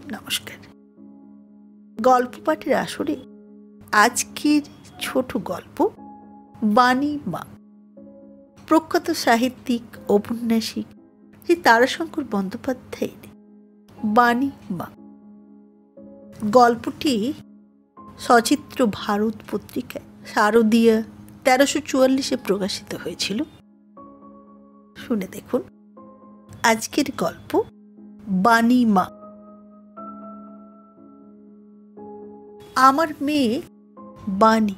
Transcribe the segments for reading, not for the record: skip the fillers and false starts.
নমস্কার। গল্প পাঠের আসরে আজকের ছোট গল্প বাণী মা। প্রখ্যাত সাহিত্যিক ঔপন্যাসিক শ্রী তারাশঙ্কর বন্দ্যোপাধ্যায়ের বাণী মা। গল্পটি সচিত্র ভারত পত্রিকায় শারদীয়া 1344 প্রকাশিত হয়েছিল। শুনে দেখুন আজকের গল্প বাণী মা। আমার মেয়ে বাণী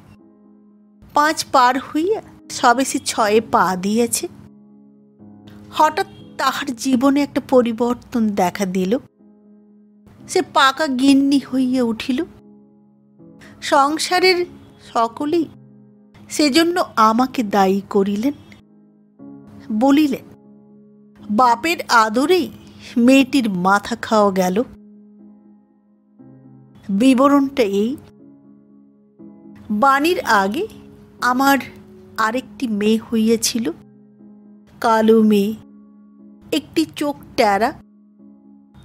5 পার হইয়া সবে সে 6 পা দিয়েছে। হঠাৎ তাহার জীবনে একটা পরিবর্তন দেখা দিল। সে পাকা গিন্নি হইয়া উঠিল। সংসারের সকলেই সেজন্য আমাকে দায়ী করিলেন। বলিলেন, বাপের আদরেই মেয়েটির মাথা খাওয়া গেল। বিবরণটা এই: বাণীর আগে আমার আরেকটি মেয়ে হইয়াছিল, কালো মেয়ে, একটি চোখ টেরা।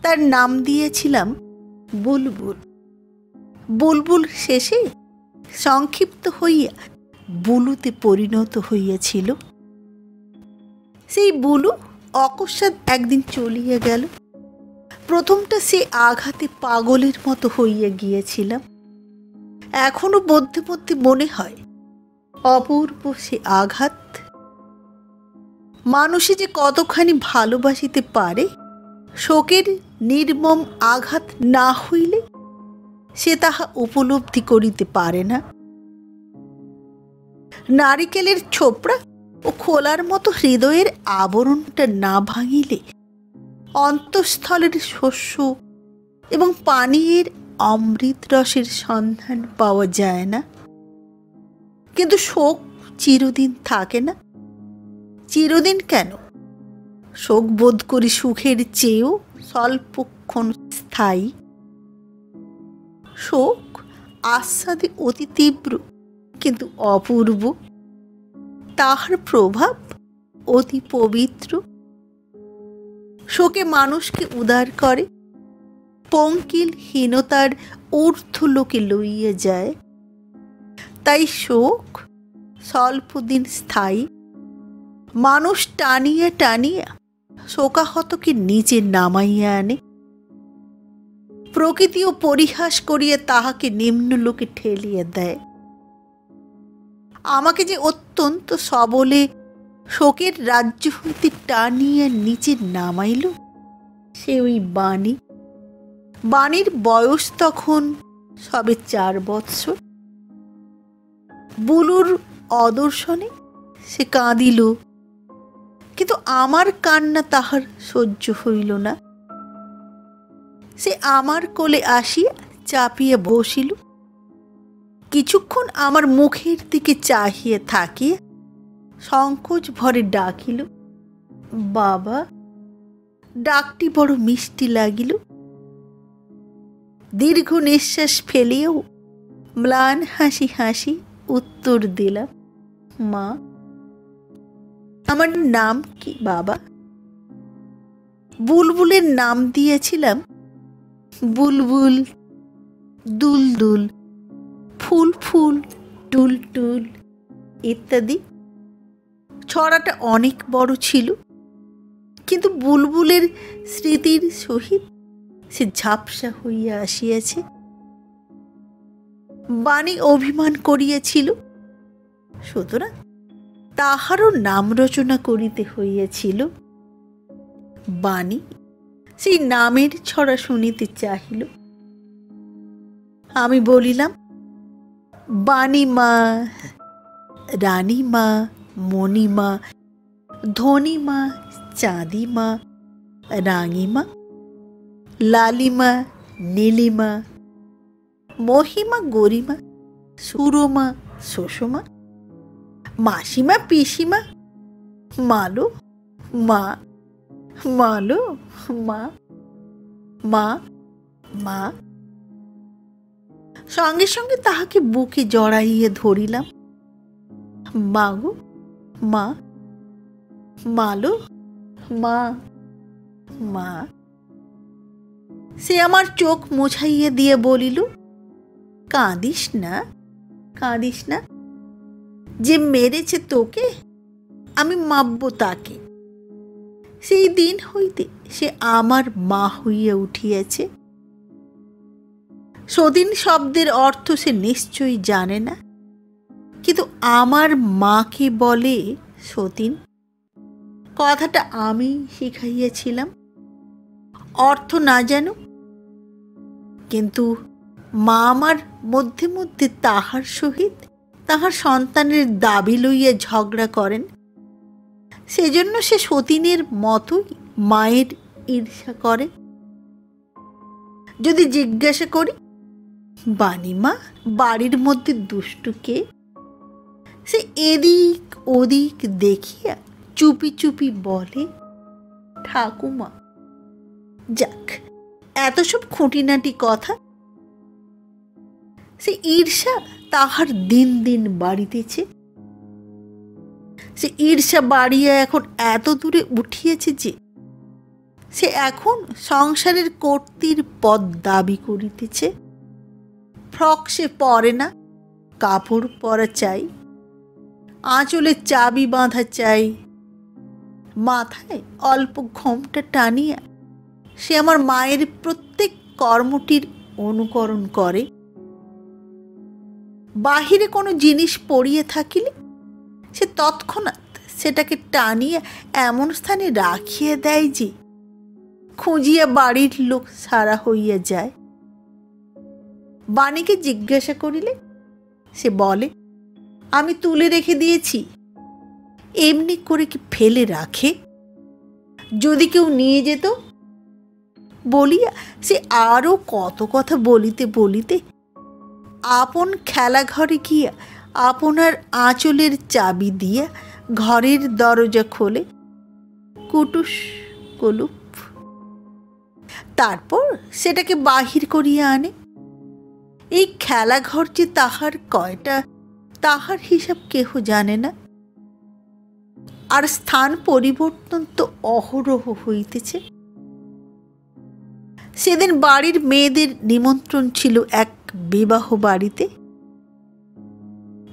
তার নাম দিয়েছিলাম বুলবুল। বুলবুল শেষে সংক্ষিপ্ত হইয়া বুলুতে পরিণত হইয়াছিল। সেই বুলু অকস্মাৎ একদিন চলিয়া গেল। প্রথমটা সে আঘাতে পাগলের মতো হইয়া গিয়েছিলাম। এখনো মধ্যে মধ্যে মনে হয় অপূর্ব সে আঘাত। মানুষে যে কতখানি ভালোবাসিতে পারে, শোকের নির্মম আঘাত না হইলে সে তাহা উপলব্ধি করিতে পারে না। নারিকেলের ছোপড়া ও খোলার মতো হৃদয়ের আবরণটা না ভাঙিলে অন্তঃস্থলের শস্য এবং পানীয়ের অমৃত রসের সন্ধান পাওয়া যায় না। কিন্তু শোক চিরদিন থাকে না। চিরদিন কেন, শোক বোধ করি সুখের চেয়েও স্বল্পক্ষণ স্থায়ী। শোক আস্বাদে অতি তীব্র কিন্তু অপূর্ব। তাহার প্রভাব অতি পবিত্র। শোকে মানুষকে উদার করে, পঙ্কিল হীনতার ঊর্ধ্বলোকে লইয়া যায়। তাই শোক স্বল্পদিন স্থায়ী। মানুষ টানিয়া টানিয়া শোকাহতকে নিচে নামাইয়া আনে। প্রকৃতিও পরিহাস করিয়া তাহাকে নিম্নলোকে ঠেলিয়া দেয়। আমাকে যে অত্যন্ত সবলে শোকের রাজ্য হইতে টানিয়া নিচে নামাইল, সে ওই বাণী। বাণীর বয়স তখন সবে 4 বৎসর। বুলুর অদর্শনে সে কাঁদিল, কিন্তু আমার কান্না তাহার সহ্য হইল না। সে আমার কোলে আসিয়া চাপিয়া বসিল। কিছুক্ষণ আমার মুখের দিকে চাহিয়া থাকিয়া সংকোচ ভরে ডাকিল, বাবা। ডাকটি বড় মিষ্টি লাগিল। দীর্ঘ নিঃশ্বাস ফেলিয়াও ম্লান হাসি হাসি উত্তর দিলাম, মা। আমার নাম কি বাবা? বুলবুলের নাম দিয়েছিলাম বুলবুল, দুলদুল, ফুল ফুল, টুল টুল ইত্যাদি। ছড়াটা অনেক বড় ছিল, কিন্তু বুলবুলের স্মৃতির সহিত সে ঝাপসা হইয়া আসিয়াছে। বাণী অভিমান করিয়াছিল, সুতরাং তাহারও নাম রচনা করিতে হইয়াছিল। বাণী সেই নামের ছড়া শুনিতে চাহিল। আমি বলিলাম, বাণীমা, রানীমা, মণিমা, ধনীমা, চাঁদিমা, রাঙিমা, লালিমা, নীলিমা, মহিমা, গরিমা, সুরমা, সুষমা, মাসিমা, পিসিমা, মালো, মা, মালো, মা, মা, মা। সঙ্গে সঙ্গে তাহাকে বুকে জড়াইয়া ধরিলাম, মাগো, মা, মালো, মা, মা। সে আমার চোখ মুছাইয়া দিয়ে বলিল, কাঁদিস না, কাঁদিস না। যে মেরেছে তোকে আমি মাপব তাকে। সেই দিন হইতে সে আমার মা হইয়া উঠিয়াছে। সতীন শব্দের অর্থ সে নিশ্চয়ই জানে না, কিন্তু আমার মাকে বলে সতীন। কথাটা আমি শিখাইয়াছিলাম, অর্থ না জানো। কিন্তু মা আমার মধ্যে মধ্যে তাহার সহিত তাহার সন্তানের দাবি লইয়া ঝগড়া করেন। সেজন্য সে সতীনের মতোই মায়ের ঈর্ষা করে। যদি জিজ্ঞাসা করি, বাণীমা বাড়ির মধ্যে দুষ্টু কে, সে এদিক ওদিক দেখিয়া চুপি চুপি বলে, ঠাকুমা। যাক, এত সব খুঁটিনাটি কথা। সে ঈর্ষা তাহার দিন দিন বাড়িতেছে। সে ঈর্ষা বাড়িয়া এখন এত দূরে উঠিয়েছে যে সে এখন সংসারের কর্ত্রীর পদ দাবি করিতেছে। ফ্রক সে পরে না, কাপড় পরা চাই, আঁচলে চাবি বাঁধা চাই, মাথায় অল্প ঘোমটা টানিয়া সে আমার মায়ের প্রত্যেক কর্মটির অনুকরণ করে। বাহিরে কোনো জিনিস পড়িয়া থাকিলে সে তৎক্ষণাৎ সেটাকে টানিয়া এমন স্থানে রাখিয়া দেয় যে খুঁজিয়া বাড়ির লোক সারা হইয়া যায়। বাণীকে জিজ্ঞাসা করিলে সে বলে, আমি তুলে রেখে দিয়েছি। এমনি করে কি ফেলে রাখে? যদি কেউ নিয়ে যেত, বলিয়া সে আরও কত কথা বলিতে বলিতে আপন খেলাঘরে গিয়া আপনার আঁচলের চাবি দিয়া ঘরের দরজা খোলে, কুটুস কলুপ। তারপর সেটাকে বাহির করিয়া আনে। এই খেলাঘর যে তাহার কয়টা, তাহার হিসাব কেহ জানে না। আর স্থান পরিবর্তন তো অহরহ হইতেছে। সেদিন বাড়ির মেয়েদের নিমন্ত্রণ ছিল এক বিবাহ বাড়িতে।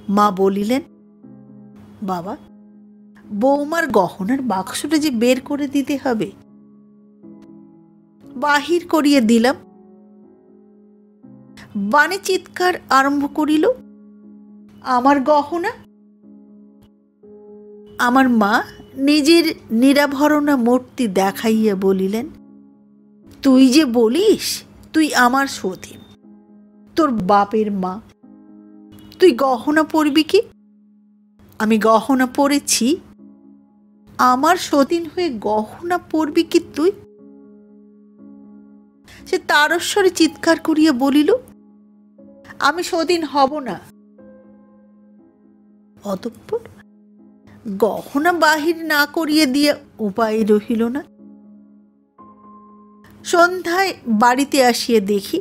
মা বলিলেন, বাবা, বৌমার গহনার বাক্সটা যে বের করে দিতে হবে। বাহির করিয়ে দিলাম। বাণী চিৎকার আরম্ভ করিল, আমার গহনা! আমার মা নিজের নিরাভরণা মূর্তি দেখাইয়া বলিলেন, তুই যে বলিস তুই আমার সতীন, তোর বাপের মা, তুই গহনা পরবি কি? আমি গহনা পরেছি, আমার সতীন হয়ে গহনা পরবি কি তুই? সে তারস্বরে চিৎকার করিয়া বলিল, আমি সতীন হব না। অতঃপর গহনা বাহির না করিয়ে দিয়ে উপায় রহিল না। সন্ধ্যায় বাড়িতে আসিয়া দেখি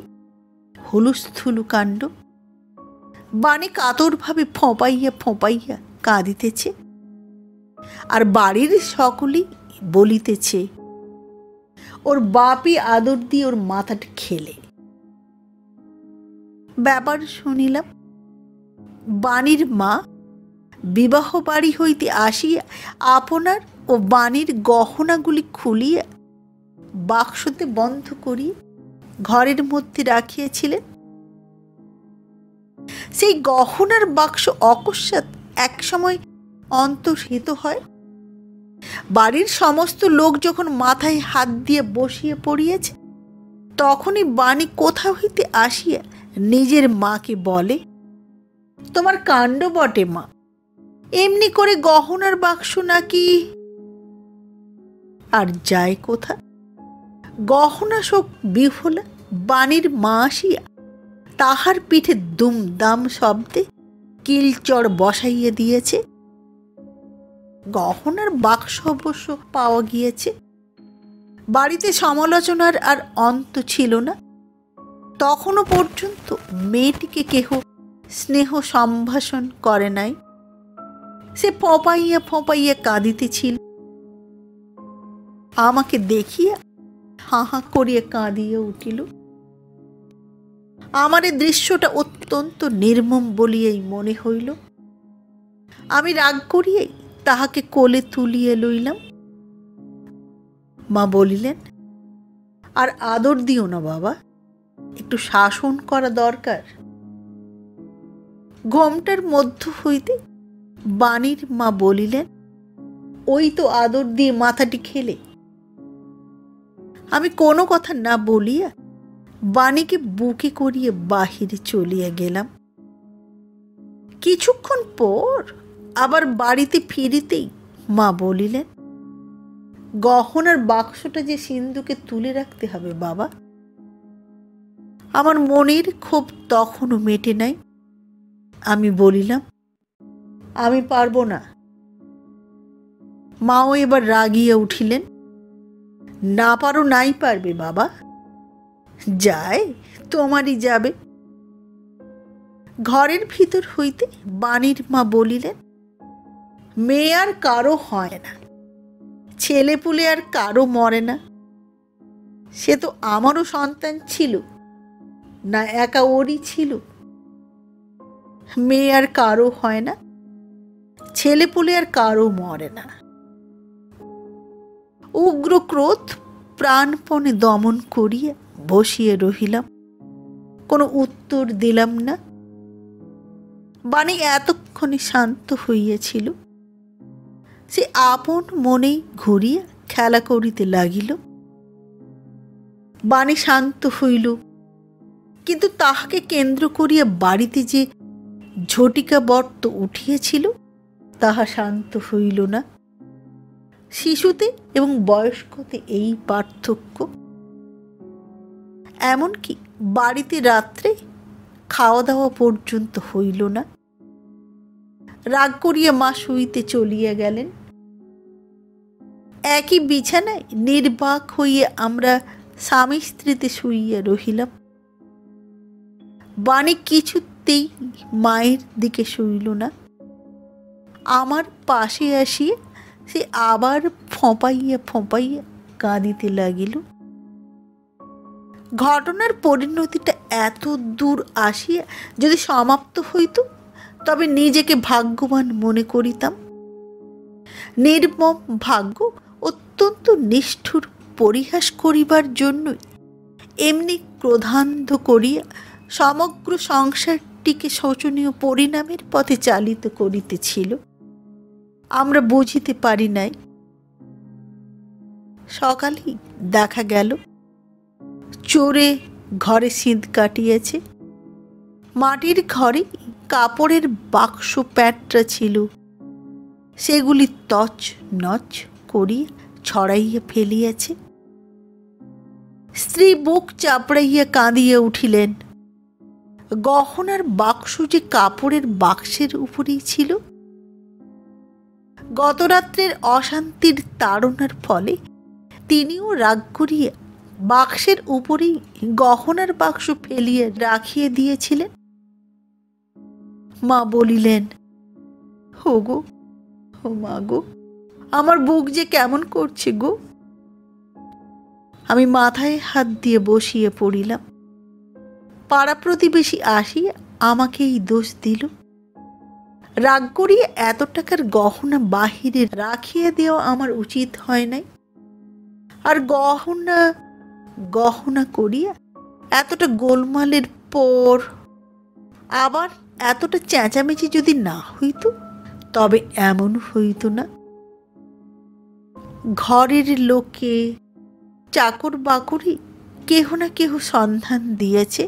হুলুস্থুলু কাণ্ড। বাণী কাতরভাবে ফোঁপাইয়া ফোঁপাইয়া কাঁদিতেছে, আর বাড়ির সকলেই বলিতেছে, ওর বাপই আদর দিয়ে ওর মাথাটা খেলে। ব্যাপার শুনিলাম। বাণীর মা বিবাহ বাড়ি হইতে আসিয়া আপনার ও বাণীর গহনাগুলি খুলিয়া বাক্সতে বন্ধ করিয়া ঘরের মধ্যে রাখিয়াছিলেন। সেই গহনার বাক্স অকস্মাৎ একসময় অন্তর্হিত হয়। বাড়ির সমস্ত লোক যখন মাথায় হাত দিয়ে বসিয়া পড়িয়াছে, তখনই বাণী কোথা হইতে আসিয়া নিজের মাকে বলে, তোমার কাণ্ড বটে মা, এমনি করে গহনার বাক্স নাকি। আর যায় কোথা? গহনা শোক বিফলা বাণীর মা আসিয়া তাহার পিঠে দুমদাম শব্দে কিলচড় বসাইয়া দিয়েছে। গহনার বাক্স অবশ্য পাওয়া গিয়েছে। বাড়িতে সমালোচনার আর অন্ত ছিল না। তখনও পর্যন্ত মেয়েটিকে কেহ স্নেহ সম্ভাষণ করে নাই। সে ফোঁপাইয়া ফোঁপাইয়া কাঁদিতেছিল। আমাকে দেখিয়া হাঁ হাঁ করিয়া কাঁদিয়া উঠিল। আমার এই দৃশ্যটা অত্যন্ত নির্মম বলিয়াই মনে হইল। আমি রাগ করিয়াই তাহাকে কোলে তুলিয়া লইলাম। মা বলিলেন, আর আদর দিও না বাবা, একটু শাসন করা দরকার। ঘোমটার মধ্য হইতে বাণীর মা বলিলেন, ওই তো আদর দিয়ে মাথাটি খেলে। আমি কোনো কথা না বলিয়া বাণীকে বুকে করিয়ে বাহিরে চলিয়া গেলাম। কিছুক্ষণ পর আবার বাড়িতে ফিরিতেই মা বলিলেন, গহনার বাক্সটা যে সিন্ধুকে তুলে রাখতে হবে বাবা। আমার মনের ক্ষোভ তখনও মেটে নাই। আমি বলিলাম, আমি পারবো না। মাও এবার রাগিয়া উঠিলেন, না পারো নাই পারবে বাবা, যায় তোমারই যাবে। ঘরের ভিতর হইতে বাণীর মা বলিলেন, মেয়ে আর কারো হয় না, ছেলে পুলে আর কারো মরে না। সে তো আমারও সন্তান ছিল না, একা ওরই ছিল। মেয়ে আর কারো হয় না, ছেলে পুলে আর কারো মরে না। উগ্র ক্রোধ প্রাণপণে দমন করিয়া বসিয়ে রহিলাম, কোনো উত্তর দিলাম না। বাণী এতক্ষণে শান্ত হইয়াছিল। সে আপন মনেই ঘুরিয়া খেলা করিতে লাগিল। বাণী শান্ত হইল, কিন্তু তাহাকে কেন্দ্র করিয়া বাড়িতে যে ঝটিকা বর্ত উঠিয়াছিল তাহা শান্ত হইল না। শিশুতে এবং বয়স্কতে এই পার্থক্য। এমনকি বাড়িতে রাত্রে খাওয়া দাওয়া পর্যন্ত হইল না। রাগ করিয়া মা শুইতে চলিয়া গেলেন। একই বিছানায় নির্বাক হইয়া আমরা স্বামী স্ত্রীতে শুইয়া রহিলাম। বাণী কিছুতেই মায়ের দিকে শুইল না। আমার পাশে আসিয়া সে আবার ফোঁপাইয়া ফোঁপাইয়া কাঁদিতে লাগিল। ঘটনার পরিণতিটা এত দূর আসিয়া যদি সমাপ্ত হইত তবে নিজেকে ভাগ্যবান মনে করিতাম। নির্মম ভাগ্য অত্যন্ত নিষ্ঠুর পরিহাস করিবার জন্যই এমনি ক্রোধান্ধ করিয়া সমগ্র সংসারটিকে শোচনীয় পরিণামের পথে চালিত করিতেছিল। আমরা বুঝিতে পারি নাই। সকালেই দেখা গেল চোরে ঘরে সিঁধ কাটিয়েছে। মাটির ঘরে কাপড়ের বাক্স প্যাটরা ছিল, সেগুলি তছ নচ করিয়া ছড়াইয়া ফেলিয়াছে। স্ত্রী বুক চাপড়াইয়া কাঁদিয়া উঠিলেন। গহনার বাক্স যে কাপড়ের বাক্সের উপরেই ছিল। গতরাত্রের অশান্তির তাড়নার ফলে তিনিও রাগ করিয়া বাক্সের উপরেই গহনার বাক্স ফেলিয়া রাখিয়ে দিয়েছিলেন। মা বলিলেন, হো গো, ও মা গো, আমার বুক যে কেমন করছে গো। আমি মাথায় হাত দিয়ে বসিয়ে পড়িলাম। পাড়া প্রতিবেশী আসিয়া আমাকেই দোষ দিল। রাগ করিয়া এত টাকার গহনা বাহিরে রাখিয়া দেওয়া আমার উচিত হয় নাই। আর গহনা গহনা করিয়া এতটা গোলমালের পর আবার এতটা চেঁচামেচি যদি না হইত তবে এমন হইত না। ঘরের লোকে চাকর বাকরি কেহ না কেহ সন্ধান দিয়েছে।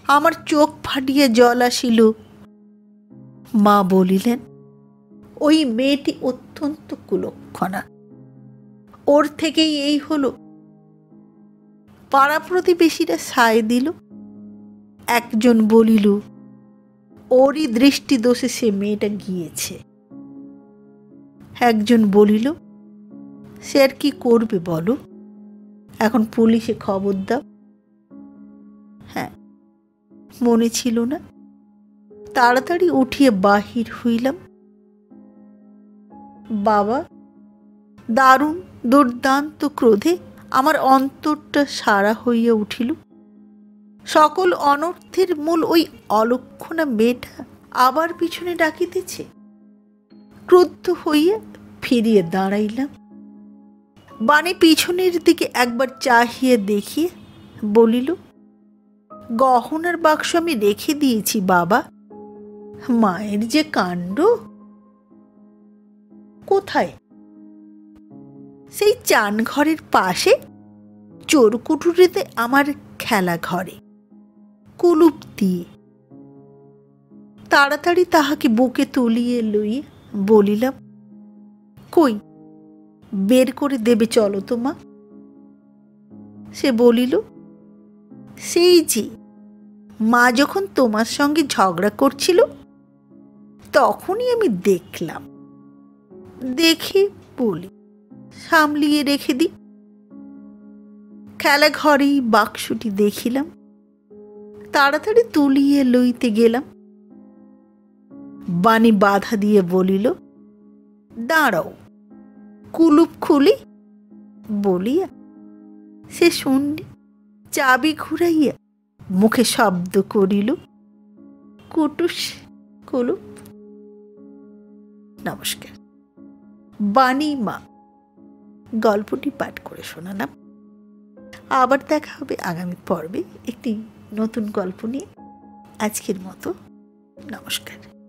আমার চোখ ফাটিয়া জল আসিল। মা বলিলেন, ওই মেয়েটি অত্যন্ত কুলক্ষণা, ওর থেকেই এই হলো। পাড়া প্রতিবেশীরা সায় দিল। একজন বলিল, ওরই দৃষ্টি দোষে সে মেয়েটা গিয়েছে। একজন বলিল, সে আর কি করবে বলো, এখন পুলিশে খবর দাও। হ্যাঁ, মনে ছিল না। তাড়াতাড়ি উঠিয়ে বাহির হইলাম। বাবা দারুণ দুর্দান্ত ক্রোধে আমার অন্তরটা সারা হইয়া উঠিল। সকল অনর্থের মূল ওই অলক্ষণা মেয়েটা আবার পিছনে ডাকিতেছে। ক্রুদ্ধ হইয়া ফিরিয়ে দাঁড়াইলাম। বাণী পিছনের দিকে একবার চাহিয়ে দেখিয়ে বলিল, গহনার বাক্স আমি রেখে দিয়েছি বাবা। মায়ের যে কাণ্ড! কোথায়? সেই চান ঘরের পাশে চোরকুঠুরিতে আমার খেলা ঘরে, কুলুপ দিয়ে। তাড়াতাড়ি তাহাকে বুকে তুলিয়ে লইয়ে বলিলাম, কই, বের করে দেবে চলো তো মা। সে বলিল, সেই যে মা যখন তোমার সঙ্গে ঝগড়া করছিল তখনই আমি দেখলাম। দেখে বলি সামলিয়ে রেখে দিই। খেলা ঘরেই বাক্সটি দেখিলাম, তাড়াতাড়ি তুলিয়ে লইতে গেলাম। বাণী বাধা দিয়ে বলিল, দাঁড়াও, কুলুপ খুলি বলিয়া সে শুনলে চাবি ঘুরাইয়া মুখে শব্দ করিল, কুটুস কুলুপ। নমস্কার। বাণী মা গল্পটি পাঠ করে শোনালাম। আবার দেখা হবে আগামী পর্বে একটি নতুন গল্প নিয়ে। আজকের মতো নমস্কার।